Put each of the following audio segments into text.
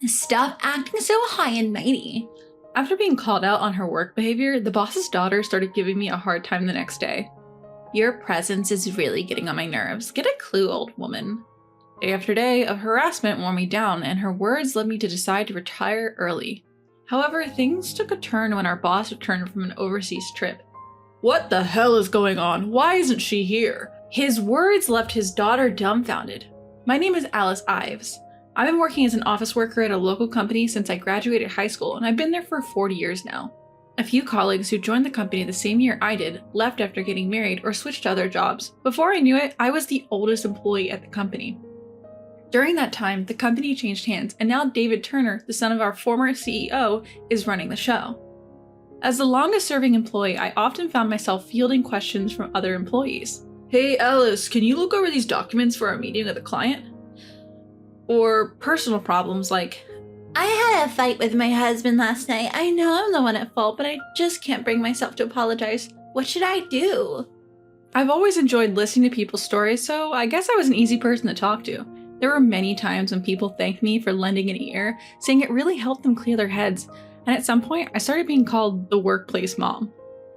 Stop acting so high and mighty. After being called out on her work behavior, the boss's daughter started giving me a hard time the next day. Your presence is really getting on my nerves. Get a clue, old woman. Day after day of harassment wore me down, and her words led me to decide to retire early. However, things took a turn when our boss returned from an overseas trip. What the hell is going on? Why isn't she here? His words left his daughter dumbfounded. My name is Alice Ives. I've been working as an office worker at a local company since I graduated high school, and I've been there for 40 years now. A few colleagues who joined the company the same year I did left after getting married or switched to other jobs. Before I knew it, I was the oldest employee at the company. During that time, the company changed hands, and now David Turner, the son of our former CEO, is running the show. As the longest-serving employee, I often found myself fielding questions from other employees. Hey Alice, can you look over these documents for our meeting with a client? Or personal problems like, I had a fight with my husband last night. I know I'm the one at fault, but I just can't bring myself to apologize. What should I do? I've always enjoyed listening to people's stories, so I guess I was an easy person to talk to. There were many times when people thanked me for lending an ear, saying it really helped them clear their heads, and at some point I started being called the workplace mom.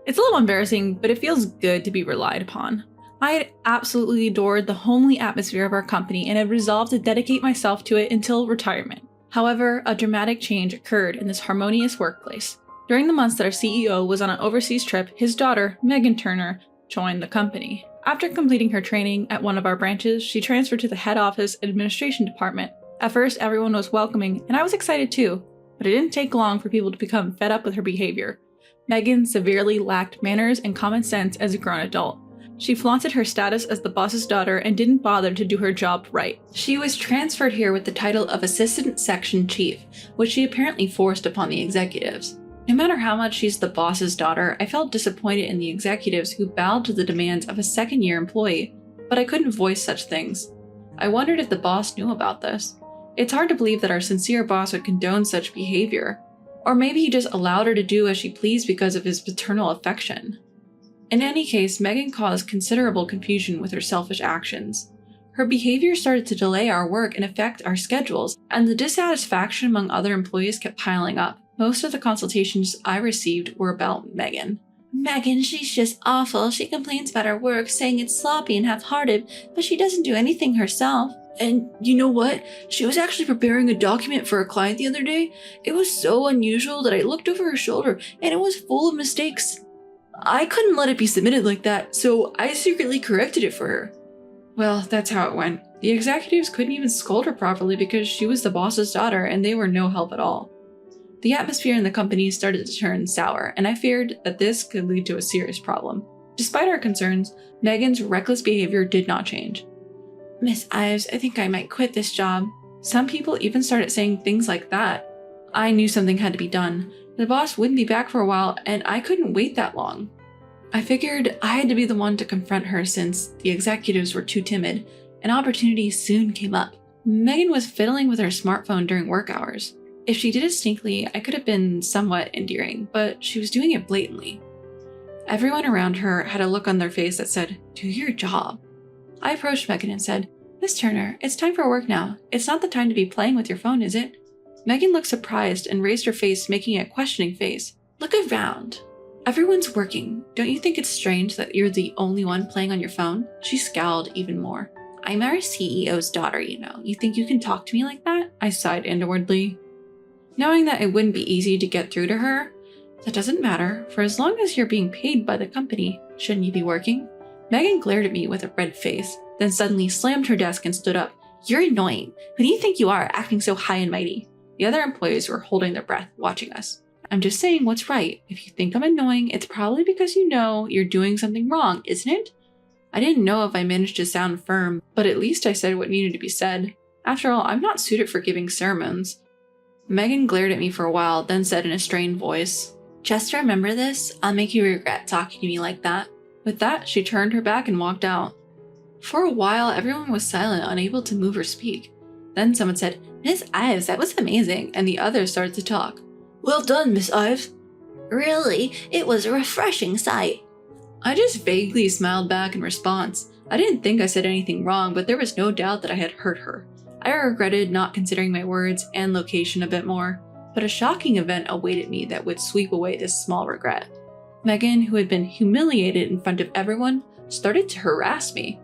It's a little embarrassing, but it feels good to be relied upon. I had absolutely adored the homely atmosphere of our company and had resolved to dedicate myself to it until retirement. However, a dramatic change occurred in this harmonious workplace. During the months that our CEO was on an overseas trip, his daughter, Megan Turner, joined the company. After completing her training at one of our branches, she transferred to the head office administration department. At first, everyone was welcoming, and I was excited too, but it didn't take long for people to become fed up with her behavior. Megan severely lacked manners and common sense as a grown adult. She flaunted her status as the boss's daughter and didn't bother to do her job right. She was transferred here with the title of Assistant Section Chief, which she apparently forced upon the executives. No matter how much she's the boss's daughter, I felt disappointed in the executives who bowed to the demands of a second-year employee, but I couldn't voice such things. I wondered if the boss knew about this. It's hard to believe that our sincere boss would condone such behavior. Or maybe he just allowed her to do as she pleased because of his paternal affection. In any case, Megan caused considerable confusion with her selfish actions. Her behavior started to delay our work and affect our schedules, and the dissatisfaction among other employees kept piling up. Most of the consultations I received were about Megan. Megan, she's just awful. She complains about her work, saying it's sloppy and half-hearted, but she doesn't do anything herself. And you know what? She was actually preparing a document for a client the other day. It was so unusual that I looked over her shoulder and it was full of mistakes. I couldn't let it be submitted like that, so I secretly corrected it for her. Well, that's how it went. The executives couldn't even scold her properly because she was the boss's daughter and they were no help at all. The atmosphere in the company started to turn sour, and I feared that this could lead to a serious problem. Despite our concerns, Megan's reckless behavior did not change. Miss Ives, I think I might quit this job. Some people even started saying things like that. I knew something had to be done. The boss wouldn't be back for a while, and I couldn't wait that long. I figured I had to be the one to confront her since the executives were too timid. An opportunity soon came up. Megan was fiddling with her smartphone during work hours. If she did it sneakily, I could have been somewhat endearing, but she was doing it blatantly. Everyone around her had a look on their face that said, "Do your job." I approached Megan and said, "Miss Turner, it's time for work now. It's not the time to be playing with your phone, is it?" Megan looked surprised and raised her face, making a questioning face. Look around. Everyone's working. Don't you think it's strange that you're the only one playing on your phone? She scowled even more. I'm our CEO's daughter, you know. You think you can talk to me like that? I sighed inwardly. Knowing that it wouldn't be easy to get through to her, that doesn't matter, for as long as you're being paid by the company, shouldn't you be working? Megan glared at me with a red face, then suddenly slammed her desk and stood up. You're annoying. Who do you think you are, acting so high and mighty? The other employees were holding their breath, watching us. I'm just saying what's right. If you think I'm annoying, it's probably because you know you're doing something wrong, isn't it? I didn't know if I managed to sound firm, but at least I said what needed to be said. After all, I'm not suited for giving sermons. Megan glared at me for a while, then said in a strained voice, "Just remember this. I'll make you regret talking to me like that." With that, she turned her back and walked out. For a while, everyone was silent, unable to move or speak. Then someone said, "Miss Ives, that was amazing," and the others started to talk. Well done, Miss Ives. Really, it was a refreshing sight. I just vaguely smiled back in response. I didn't think I said anything wrong, but there was no doubt that I had hurt her. I regretted not considering my words and location a bit more, but a shocking event awaited me that would sweep away this small regret. Megan, who had been humiliated in front of everyone, started to harass me.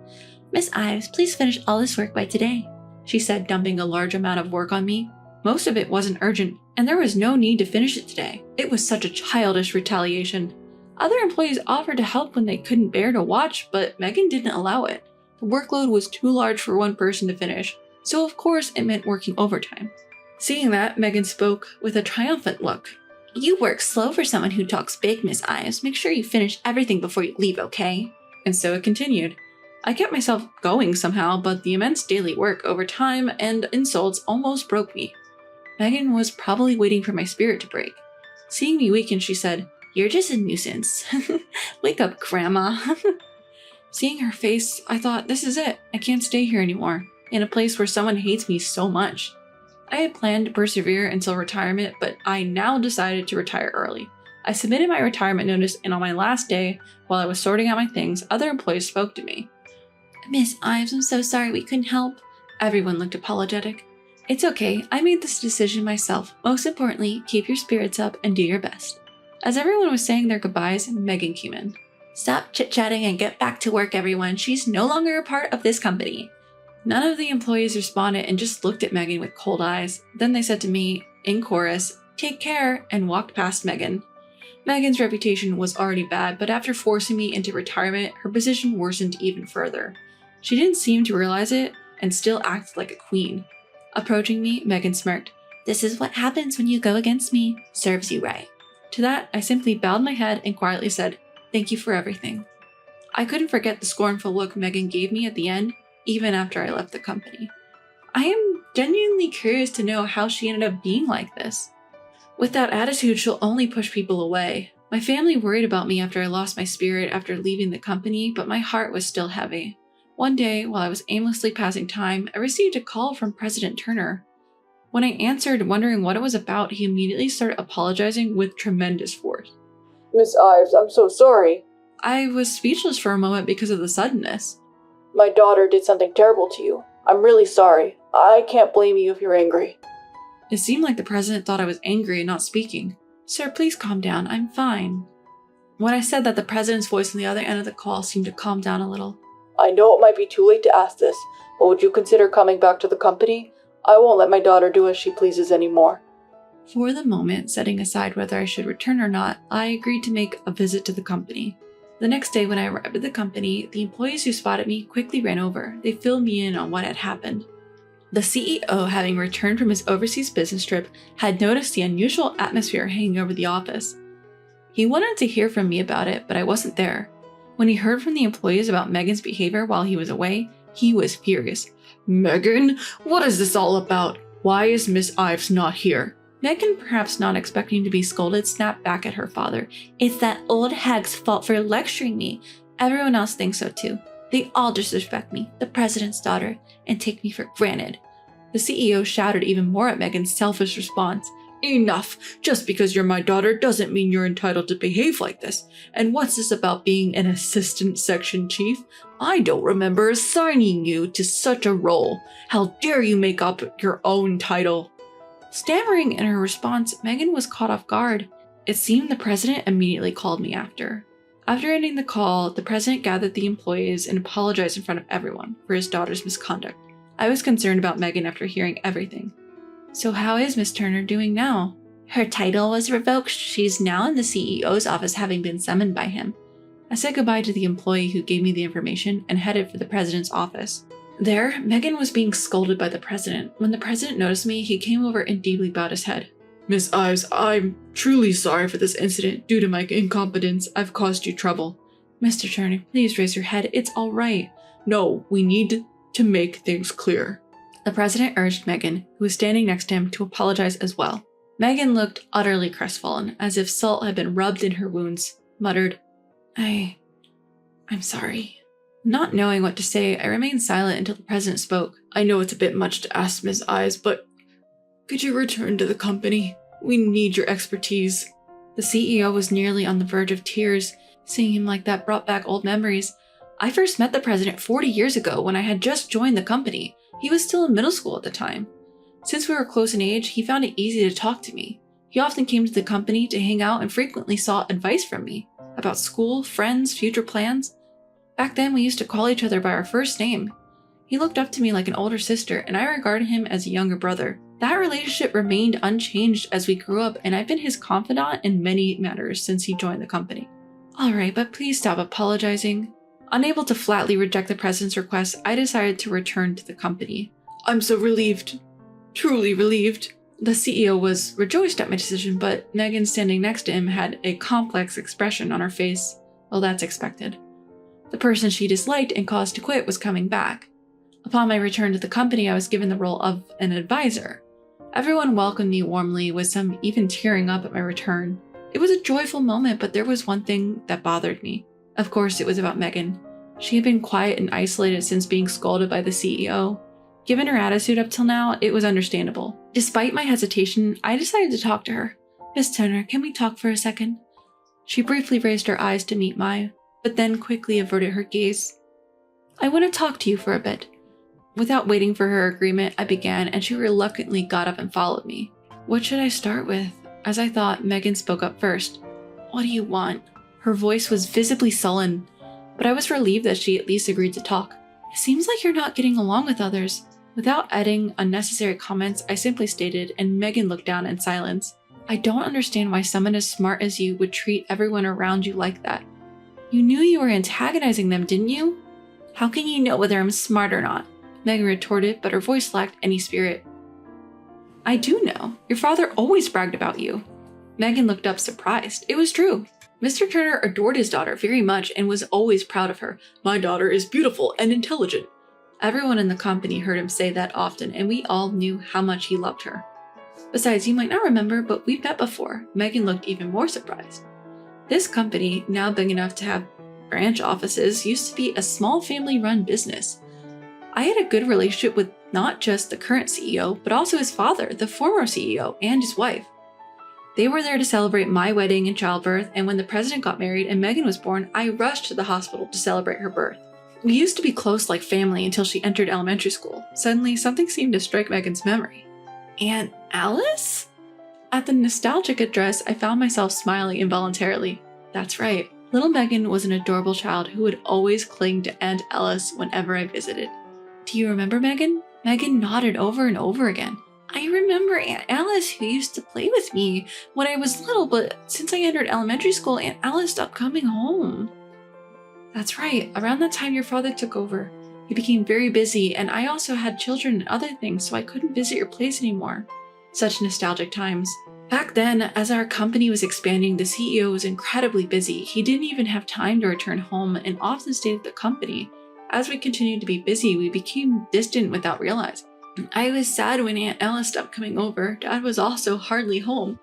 Miss Ives, please finish all this work by today, she said, dumping a large amount of work on me. Most of it wasn't urgent, and there was no need to finish it today. It was such a childish retaliation. Other employees offered to help when they couldn't bear to watch, but Megan didn't allow it. The workload was too large for one person to finish, so of course it meant working overtime. Seeing that, Megan spoke with a triumphant look. You work slow for someone who talks big, Miss Ives. Make sure you finish everything before you leave, okay? And so it continued. I kept myself going somehow, but the immense daily work, overtime, and insults almost broke me. Megan was probably waiting for my spirit to break. Seeing me weaken, she said, "You're just a nuisance. Wake up, Grandma." Seeing her face, I thought, this is it. I can't stay here anymore, in a place where someone hates me so much. I had planned to persevere until retirement, but I now decided to retire early. I submitted my retirement notice, and on my last day, while I was sorting out my things, other employees spoke to me. Miss Ives, I'm so sorry we couldn't help. Everyone looked apologetic. It's okay, I made this decision myself. Most importantly, keep your spirits up and do your best. As everyone was saying their goodbyes, Megan came in. Stop chit-chatting and get back to work, everyone. She's no longer a part of this company. None of the employees responded and just looked at Megan with cold eyes. Then they said to me, in chorus, "Take care," and walked past Megan. Megan's reputation was already bad, but after forcing me into retirement, her position worsened even further. She didn't seem to realize it and still acted like a queen. Approaching me, Megan smirked. "This is what happens when you go against me. Serves you right." To that, I simply bowed my head and quietly said, "Thank you for everything." I couldn't forget the scornful look Megan gave me at the end, even after I left the company. I am genuinely curious to know how she ended up being like this. With that attitude, she'll only push people away. My family worried about me after I lost my spirit after leaving the company, but my heart was still heavy. One day, while I was aimlessly passing time, I received a call from President Turner. When I answered, wondering what it was about, he immediately started apologizing with tremendous force. "Miss Ives, I'm so sorry. I was speechless for a moment because of the suddenness. My daughter did something terrible to you. I'm really sorry. I can't blame you if you're angry." It seemed like the president thought I was angry and not speaking. "Sir, please calm down. I'm fine." When I said that, the president's voice on the other end of the call seemed to calm down a little. "I know it might be too late to ask this, but would you consider coming back to the company? I won't let my daughter do as she pleases anymore." For the moment, setting aside whether I should return or not, I agreed to make a visit to the company. The next day when I arrived at the company, the employees who spotted me quickly ran over. They filled me in on what had happened. The CEO, having returned from his overseas business trip, had noticed the unusual atmosphere hanging over the office. He wanted to hear from me about it, but I wasn't there. When he heard from the employees about Megan's behavior while he was away, he was furious. "Megan, what is this all about? Why is Miss Ives not here?" Megan, perhaps not expecting to be scolded, snapped back at her father. "It's that old hag's fault for lecturing me. Everyone else thinks so too. They all disrespect me, the president's daughter, and take me for granted." The CEO shouted even more at Megan's selfish response. "Enough! Just because you're my daughter doesn't mean you're entitled to behave like this. And what's this about being an assistant section chief? I don't remember assigning you to such a role. How dare you make up your own title?" Stammering in her response, Megan was caught off guard. It seemed the president immediately called me after. After ending the call, the president gathered the employees and apologized in front of everyone for his daughter's misconduct. I was concerned about Megan after hearing everything. "So how is Miss Turner doing now?" "Her title was revoked. She's now in the CEO's office, having been summoned by him." I said goodbye to the employee who gave me the information and headed for the president's office. There, Megan was being scolded by the president. When the president noticed me, he came over and deeply bowed his head. "Miss Ives, I'm truly sorry for this incident. Due to my incompetence, I've caused you trouble." "Mr. Turner, please raise your head. It's all right." "No, we need to make things clear." The president urged Megan, who was standing next to him, to apologize as well. Megan looked utterly crestfallen, as if salt had been rubbed in her wounds, muttered, I'm sorry." Not knowing what to say, I remained silent until the president spoke. "I know it's a bit much to ask, Miss Ives, but could you return to the company? We need your expertise." The CEO was nearly on the verge of tears. Seeing him like that brought back old memories. I first met the president 40 years ago when I had just joined the company. He was still in middle school at the time. Since we were close in age, he found it easy to talk to me. He often came to the company to hang out and frequently sought advice from me about school, friends, future plans. Back then, we used to call each other by our first name. He looked up to me like an older sister, and I regarded him as a younger brother. That relationship remained unchanged as we grew up, and I've been his confidant in many matters since he joined the company. Alright, but please stop apologizing. Unable to flatly reject the president's request, I decided to return to the company. I'm so relieved. Truly relieved. The CEO was rejoiced at my decision, but Megan standing next to him had a complex expression on her face. Well, that's expected. The person she disliked and caused to quit was coming back. Upon my return to the company, I was given the role of an advisor. Everyone welcomed me warmly, with some even tearing up at my return. It was a joyful moment, but there was one thing that bothered me. Of course, it was about Megan. She had been quiet and isolated since being scolded by the CEO. Given her attitude up till now, it was understandable. Despite my hesitation, I decided to talk to her. Miss Turner, can we talk for a second? She briefly raised her eyes to meet mine, but then quickly averted her gaze. I want to talk to you for a bit. Without waiting for her agreement, I began, and she reluctantly got up and followed me. What should I start with? As I thought, Megan spoke up first. What do you want? Her voice was visibly sullen, but I was relieved that she at least agreed to talk. It seems like you're not getting along with others. Without adding unnecessary comments, I simply stated, and Megan looked down in silence. I don't understand why someone as smart as you would treat everyone around you like that. You knew you were antagonizing them, didn't you? How can you know whether I'm smart or not? Megan retorted, but her voice lacked any spirit. I do know. Your father always bragged about you. Megan looked up surprised. It was true. Mr. Turner adored his daughter very much and was always proud of her. My daughter is beautiful and intelligent. Everyone in the company heard him say that often, and we all knew how much he loved her. Besides, you might not remember, but we've met before. Megan looked even more surprised. This company, now big enough to have branch offices, used to be a small family-run business. I had a good relationship with not just the current CEO, but also his father, the former CEO, and his wife. They were there to celebrate my wedding and childbirth, and when the president got married and Megan was born, I rushed to the hospital to celebrate her birth. We used to be close like family until she entered elementary school. Suddenly, something seemed to strike Megan's memory. Aunt Alice? At the nostalgic address, I found myself smiling involuntarily. That's right. Little Megan was an adorable child who would always cling to Aunt Alice whenever I visited. Do you remember Megan? Megan nodded over and over again. I remember Aunt Alice, who used to play with me when I was little, but since I entered elementary school, Aunt Alice stopped coming home. That's right. Around that time your father took over. He became very busy, and I also had children and other things, so I couldn't visit your place anymore. Such nostalgic times. Back then, as our company was expanding, the CEO was incredibly busy. He didn't even have time to return home and often stayed at the company. As we continued to be busy, we became distant without realizing. I was sad when Aunt Alice stopped coming over. Dad was also hardly home.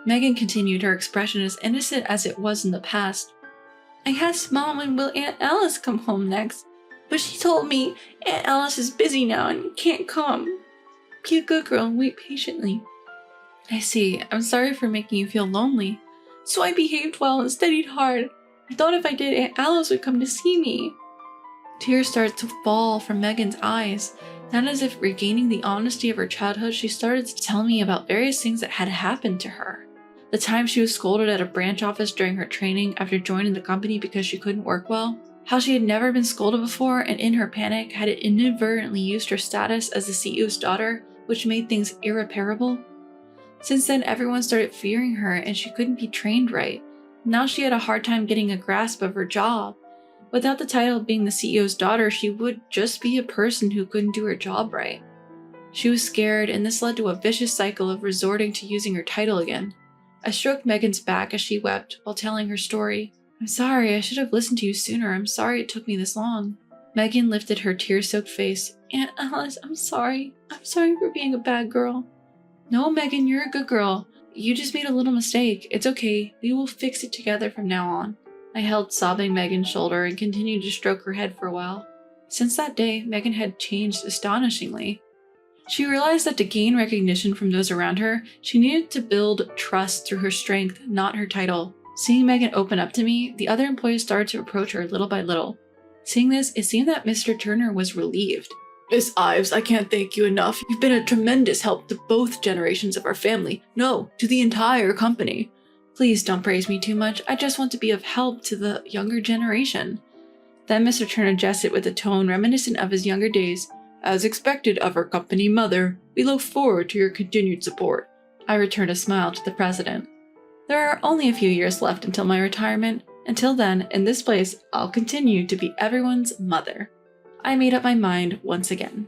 Megan continued, her expression as innocent as it was in the past. I asked Mom when will Aunt Alice come home next, but she told me Aunt Alice is busy now and can't come. Be a good girl and wait patiently. I see. I'm sorry for making you feel lonely. So I behaved well and studied hard. I thought if I did, Aunt Alice would come to see me. Tears started to fall from Megan's eyes. Then, as if regaining the honesty of her childhood, she started to tell me about various things that had happened to her. The time she was scolded at a branch office during her training after joining the company because she couldn't work well. How she had never been scolded before and in her panic had inadvertently used her status as the CEO's daughter, which made things irreparable. Since then, everyone started fearing her and she couldn't be trained right. Now she had a hard time getting a grasp of her job. Without the title of being the CEO's daughter, she would just be a person who couldn't do her job right. She was scared, and this led to a vicious cycle of resorting to using her title again. I stroked Megan's back as she wept while telling her story. I'm sorry, I should have listened to you sooner. I'm sorry it took me this long. Megan lifted her tear-soaked face. Aunt Alice, I'm sorry. I'm sorry for being a bad girl. No, Megan, you're a good girl. You just made a little mistake. It's okay. We will fix it together from now on. I held sobbing Megan's shoulder and continued to stroke her head for a while. Since that day, Megan had changed astonishingly. She realized that to gain recognition from those around her, she needed to build trust through her strength, not her title. Seeing Megan open up to me, the other employees started to approach her little by little. Seeing this, it seemed that Mr. Turner was relieved. Miss Ives, I can't thank you enough. You've been a tremendous help to both generations of our family. No, to the entire company. Please don't praise me too much. I just want to be of help to the younger generation. Then Mr. Turner jested with a tone reminiscent of his younger days. As expected of our company mother, we look forward to your continued support. I returned a smile to the president. There are only a few years left until my retirement. Until then, in this place, I'll continue to be everyone's mother. I made up my mind once again.